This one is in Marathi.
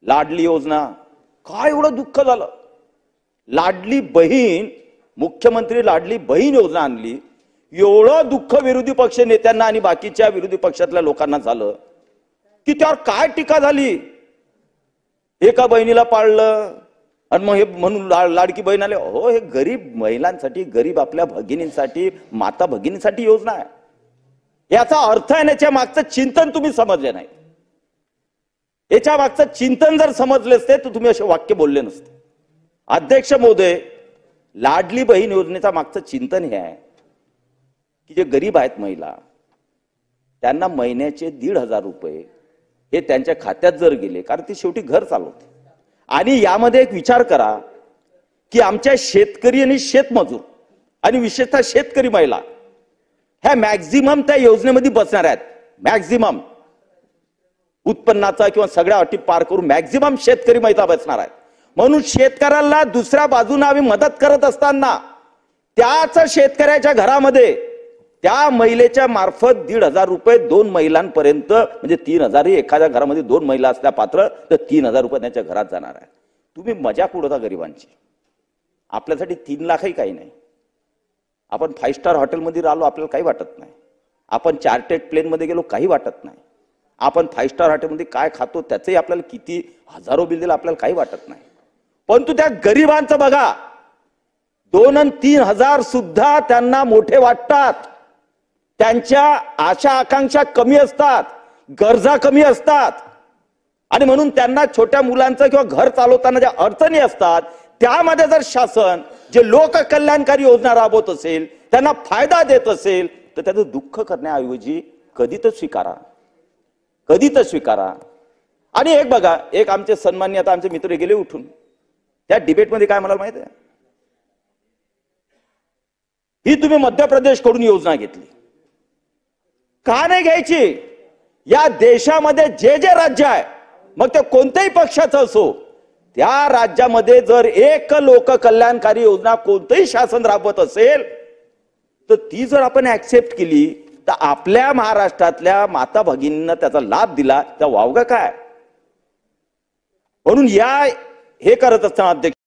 लाडली योजना, काय एवढं दुःख झालं. लाडली बहीण, मुख्यमंत्री लाडली बहीण योजना आणली, एवढं दुःख विरोधी पक्ष नेत्यांना आणि बाकीच्या विरोधी पक्षातल्या लोकांना झालं की त्यावर काय टीका झाली. एका बहिणीला पाळलं आणि मग हे म्हणून लाडकी बहीण आले. हो, हे गरीब महिलांसाठी, गरीब आपल्या भगिनींसाठी, माता भगिनींसाठी योजना आहे. याचा अर्थ आहे, याच्या मागचं चिंतन तुम्ही समजले नाही. याच्या मागचं चिंतन जर समजले असते तर तुम्ही असे वाक्य बोलले नसते. अध्यक्ष महोदय, लाडली बहीण योजनेचा मागचं चिंतन हे आहे की जे गरीब आहेत महिला, त्यांना महिन्याचे 1,500 रुपये हे त्यांच्या खात्यात जर गेले, कारण ती शेवटी घर चालवते. आणि यामध्ये एक विचार करा की आमच्या शेतकरी आणि शेतमजूर आणि विशेषतः शेतकरी महिला ह्या मॅक्झिमम त्या योजनेमध्ये बसणार आहेत. मॅक्झिमम उत्पन्नाचा किंवा सगळ्या अटी पार करून मॅक्झिमम शेतकरी महिला बसणार आहेत. म्हणून शेतकऱ्याला दुसऱ्या बाजूने आम्ही मदत करत असताना त्याच शेतकऱ्याच्या घरामध्ये त्या महिलेच्या मार्फत 1,500 रुपये 2 महिलांपर्यंत, म्हणजे 3,000 ही एखाद्या घरामध्ये 2 महिला असल्या पात्र तर 3,000 रुपये त्यांच्या घरात जाणार आहे. तुम्ही मजाक उडवता गरिबांची. आपल्यासाठी 3 लाखही काही नाही. आपण 5 स्टार हॉटेलमध्ये राहिलो आपल्याला काही वाटत नाही. आपण चार्टर्ड प्लेनमध्ये गेलो काही वाटत नाही. आपण 5 स्टार हॉटेलमध्ये काय खातो त्याचंही आपल्याला किती हजारो बिल दिलं आपल्याला काही वाटत नाही. परंतु त्या गरिबांचं बघा, 2 आणि 3,000 सुद्धा त्यांना मोठे वाटतात. त्यांच्या आशा आकांक्षा कमी असतात, गरजा कमी असतात. आणि म्हणून त्यांना छोट्या मुलांचं किंवा घर चालवताना ज्या अडचणी असतात त्यामध्ये जर शासन जे लोककल्याणकारी योजना राबवत असेल, त्यांना फायदा देत असेल, तर त्याचं दुःख करण्याऐवजी कधी तर स्वीकारा, कधी तर स्वीकारा. आणि एक बघा, एक आमचे सन्माननीय आता आमचे मित्र गेले उठून, त्या डिबेटमध्ये काय म्हणाल माहिती आहे, ही तुम्ही मध्य प्रदेश कडून योजना घेतली, का नाही घ्यायची. या देशामध्ये जे जे राज्य आहे, मग ते कोणत्याही पक्षाचं असो, त्या राज्यामध्ये जर एक लोककल्याणकारी योजना कोणतंही शासन राबवत असेल तर ती जर आपण ऍक्सेप्ट केली तर आपल्या महाराष्ट्रातल्या माता भगिनींना त्याचा लाभ दिला तर वावगा काय. म्हणून या हे करत असताना अध्यक्ष